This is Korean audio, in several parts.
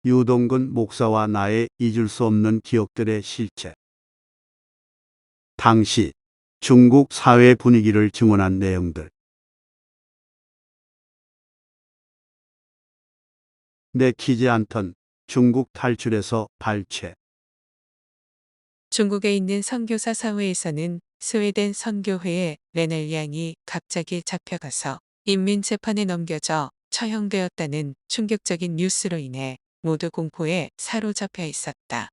유동근 목사와 나의 잊을 수 없는 기억들의 실체. 당시 중국 사회 분위기를 증언한 내용들. 내키지 않던 중국 탈출에서 발췌. 중국에 있는 선교사 사회에서는 스웨덴 선교회의 레넬 양이 갑자기 잡혀가서 인민재판에 넘겨져 처형되었다는 충격적인 뉴스로 인해 모두 공포에 사로잡혀 있었다.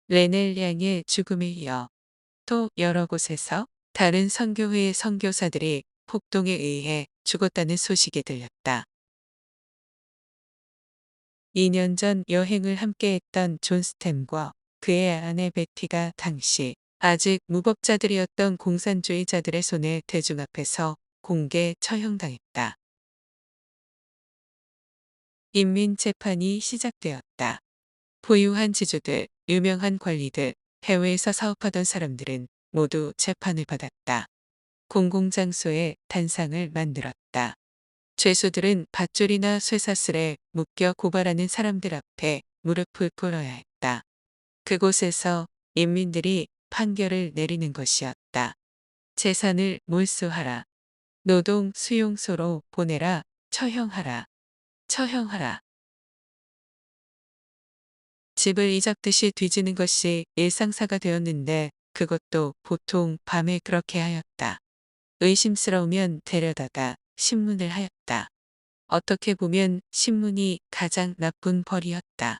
레넬 양의 죽음에 이어 또 여러 곳에서 다른 선교회의 선교사들이 폭동에 의해 죽었다는 소식이 들렸다. 2년 전 여행을 함께했던 존 스템과 그의 아내 베티가 당시 아직 무법자들이었던 공산주의자들의 손에 대중 앞에서 공개 처형당했다. 인민재판이 시작되었다. 부유한 지주들, 유명한 관리들, 해외에서 사업하던 사람들은 모두 재판을 받았다. 공공장소에 단상을 만들었다. 죄수들은 밧줄이나 쇠사슬에 묶여 고발하는 사람들 앞에 무릎을 꿇어야 했다. 그곳에서 인민들이 판결을 내리는 것이었다. 재산을 몰수하라. 노동 수용소로 보내라. 처형하라. 처형하라. 집을 이잡듯이 뒤지는 것이 일상사가 되었는데 그것도 보통 밤에 그렇게 하였다. 의심스러우면 데려다가 신문을 하였다. 어떻게 보면 신문이 가장 나쁜 벌이었다.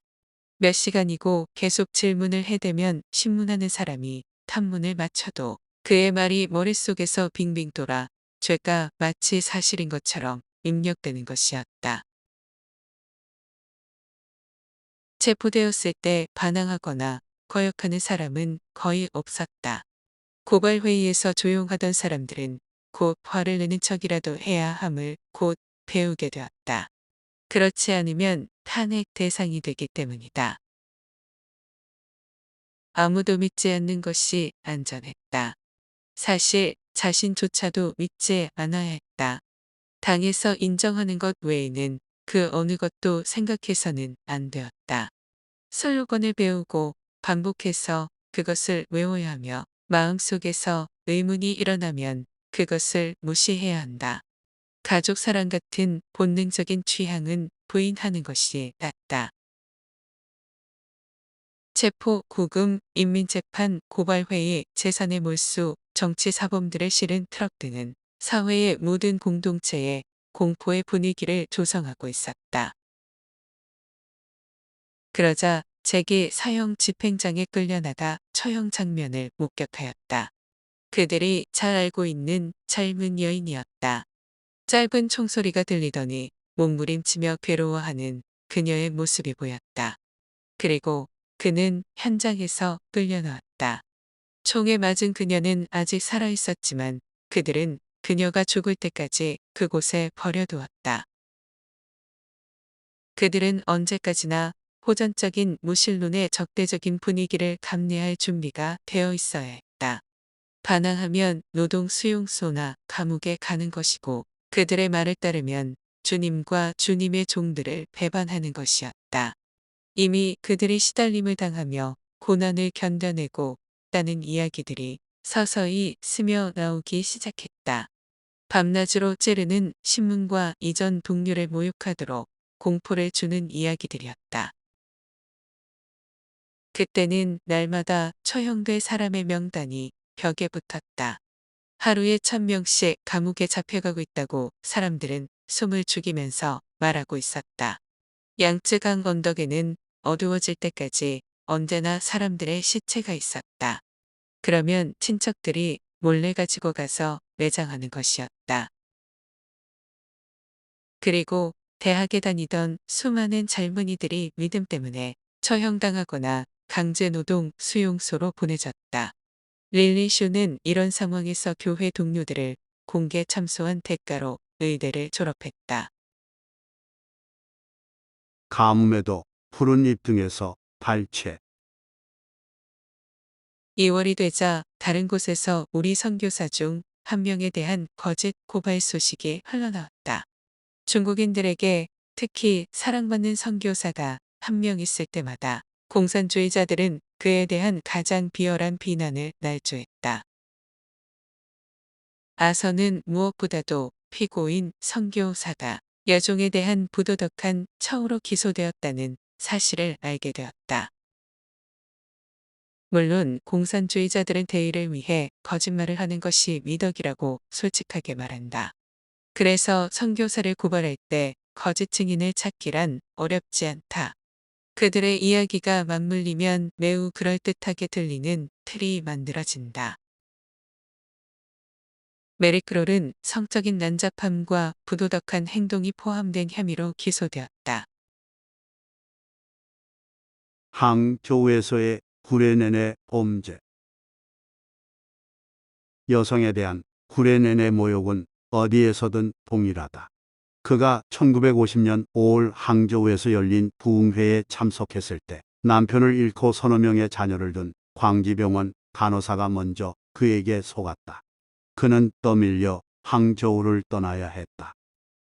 몇 시간이고 계속 질문을 해대면 신문하는 사람이 탐문을 마쳐도 그의 말이 머릿속에서 빙빙 돌아 죄가 마치 사실인 것처럼 입력되는 것이었다. 체포되었을 때 반항하거나 거역하는 사람은 거의 없었다. 고발회의에서 조용하던 사람들은 곧 화를 내는 척이라도 해야 함을 곧 배우게 되었다. 그렇지 않으면 탄핵 대상이 되기 때문이다. 아무도 믿지 않는 것이 안전했다. 사실 자신조차도 믿지 않아야 했다. 당에서 인정하는 것 외에는 그 어느 것도 생각해서는 안 되었다. 슬로건을 배우고 반복해서 그것을 외워야 하며 마음속에서 의문이 일어나면 그것을 무시해야 한다. 가족 사랑 같은 본능적인 취향은 부인하는 것이 낫다. 체포, 구금, 인민재판, 고발회의, 재산의 몰수, 정치사범들의 실은 트럭 등은 사회의 모든 공동체에 공포의 분위기를 조성하고 있었다. 그러자 잭이 사형 집행장에 끌려나가 처형 장면을 목격하였다. 그들이 잘 알고 있는 젊은 여인이었다. 짧은 총소리가 들리더니 몸부림치며 괴로워하는 그녀의 모습이 보였다. 그리고 그는 현장에서 끌려나왔다. 총에 맞은 그녀는 아직 살아있었지만 그들은 그녀가 죽을 때까지 그곳에 버려두었다. 그들은 언제까지나 호전적인 무신론의 적대적인 분위기를 감내할 준비가 되어 있어야 했다. 반항하면 노동 수용소나 감옥에 가는 것이고 그들의 말을 따르면 주님과 주님의 종들을 배반하는 것이었다. 이미 그들이 시달림을 당하며 고난을 견뎌내고 있다는 이야기들이 서서히 스며 나오기 시작했다. 밤낮으로 찌르는 신문과 이전 동료를 모욕하도록 공포를 주는 이야기들이었다. 그때는 날마다 처형될 사람의 명단이 벽에 붙었다. 하루에 1000명씩 감옥에 잡혀가고 있다고 사람들은 숨을 죽이면서 말하고 있었다. 양쯔강 언덕에는 어두워질 때까지 언제나 사람들의 시체가 있었다. 그러면 친척들이 몰래 가지고 가서 매장하는 것이었다. 그리고 대학에 다니던 수많은 젊은이들이 믿음 때문에 처형당하거나 강제노동 수용소로 보내졌다. 릴리 슈는 이런 상황에서 교회 동료들을 공개 참소한 대가로 의대를 졸업했다. 가뭄에도 푸른 잎 등에서 발췌. 2월이 되자 다른 곳에서 우리 선교사 중 한 명에 대한 거짓 고발 소식이 흘러나왔다. 중국인들에게 특히 사랑받는 선교사가 한 명 있을 때마다 공산주의자들은 그에 대한 가장 비열한 비난을 날조했다. 아선은 무엇보다도 피고인 선교사가 여종에 대한 부도덕한 처우로 기소되었다는 사실을 알게 되었다. 물론 공산주의자들은 대의를 위해 거짓말을 하는 것이 미덕이라고 솔직하게 말한다. 그래서 선교사를 고발할 때 거짓 증인을 찾기란 어렵지 않다. 그들의 이야기가 맞물리면 매우 그럴듯하게 들리는 틀이 만들어진다. 메리크롤은 성적인 난잡함과 부도덕한 행동이 포함된 혐의로 기소되었다. 항저우에서의 구레네네 범죄. 여성에 대한 구레네네 모욕은 어디에서든 동일하다. 그가 1950년 5월 항저우에서 열린 부흥회에 참석했을 때 남편을 잃고 서너 명의 자녀를 둔 광지병원 간호사가 먼저 그에게 속았다. 그는 떠밀려 항저우를 떠나야 했다.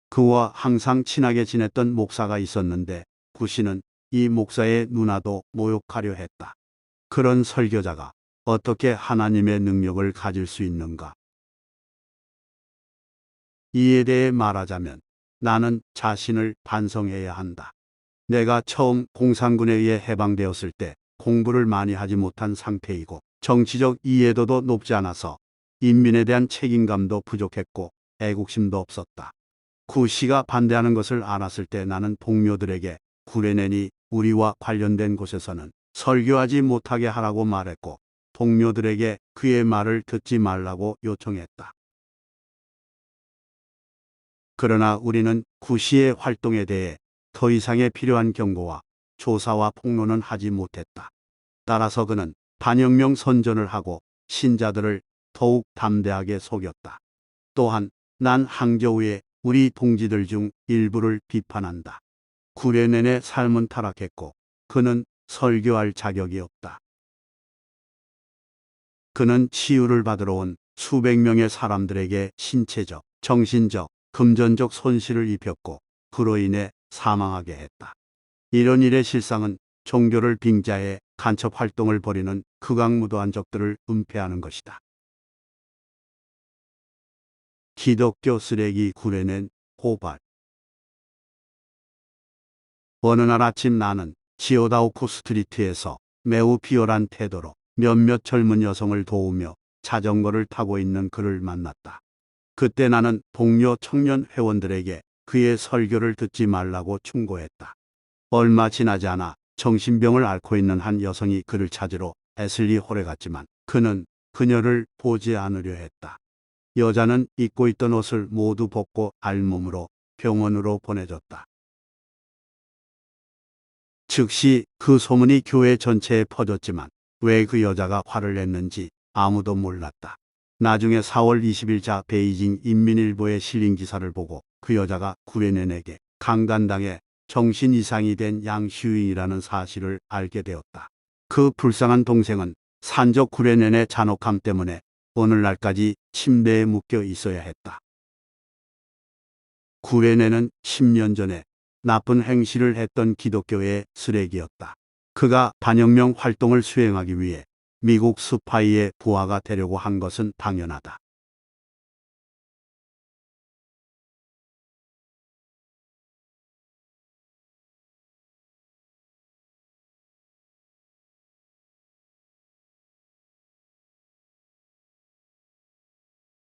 그와 항상 친하게 지냈던 목사가 있었는데 구 씨는 이 목사의 누나도 모욕하려 했다. 그런 설교자가 어떻게 하나님의 능력을 가질 수 있는가? 이에 대해 말하자면 나는 자신을 반성해야 한다. 내가 처음 공산군에 의해 해방되었을 때 공부를 많이 하지 못한 상태이고 정치적 이해도도 높지 않아서 인민에 대한 책임감도 부족했고 애국심도 없었다. 구 씨가 반대하는 것을 알았을 때 나는 동료들에게 구레넨이 우리와 관련된 곳에서는 설교하지 못하게 하라고 말했고 동료들에게 그의 말을 듣지 말라고 요청했다. 그러나 우리는 구 씨의 활동에 대해 더 이상의 필요한 경고와 조사와 폭로는 하지 못했다. 따라서 그는 반혁명 선전을 하고 신자들을 더욱 담대하게 속였다. 또한 난 항저우의 우리 동지들 중 일부를 비판한다. 구레넨의 삶은 타락했고 그는 설교할 자격이 없다. 그는 치유를 받으러 온 수백 명의 사람들에게 신체적, 정신적, 금전적 손실을 입혔고 그로 인해 사망하게 했다. 이런 일의 실상은 종교를 빙자해 간첩 활동을 벌이는 극악무도한 적들을 은폐하는 것이다. 기독교 쓰레기 구레넨 고발. 어느 날 아침 나는 지오다오쿠 스트리트에서 매우 비열한 태도로 몇몇 젊은 여성을 도우며 자전거를 타고 있는 그를 만났다. 그때 나는 동료 청년 회원들에게 그의 설교를 듣지 말라고 충고했다. 얼마 지나지 않아 정신병을 앓고 있는 한 여성이 그를 찾으러 에슬리 홀에 갔지만 그는 그녀를 보지 않으려 했다. 여자는 입고 있던 옷을 모두 벗고 알몸으로 병원으로 보내졌다. 즉시 그 소문이 교회 전체에 퍼졌지만 왜 그 여자가 화를 냈는지 아무도 몰랐다. 나중에 4월 20일자 베이징 인민일보에 실린 기사를 보고 그 여자가 구레넨에게 강간당해 정신 이상이 된 양슈잉이라는 사실을 알게 되었다. 그 불쌍한 동생은 산적 구레넨의 잔혹함 때문에 오늘날까지 침대에 묶여 있어야 했다. 구레넨은 10년 전에 나쁜 행실을 했던 기독교의 쓰레기였다. 그가 반혁명 활동을 수행하기 위해 미국 스파이의 부하가 되려고 한 것은 당연하다.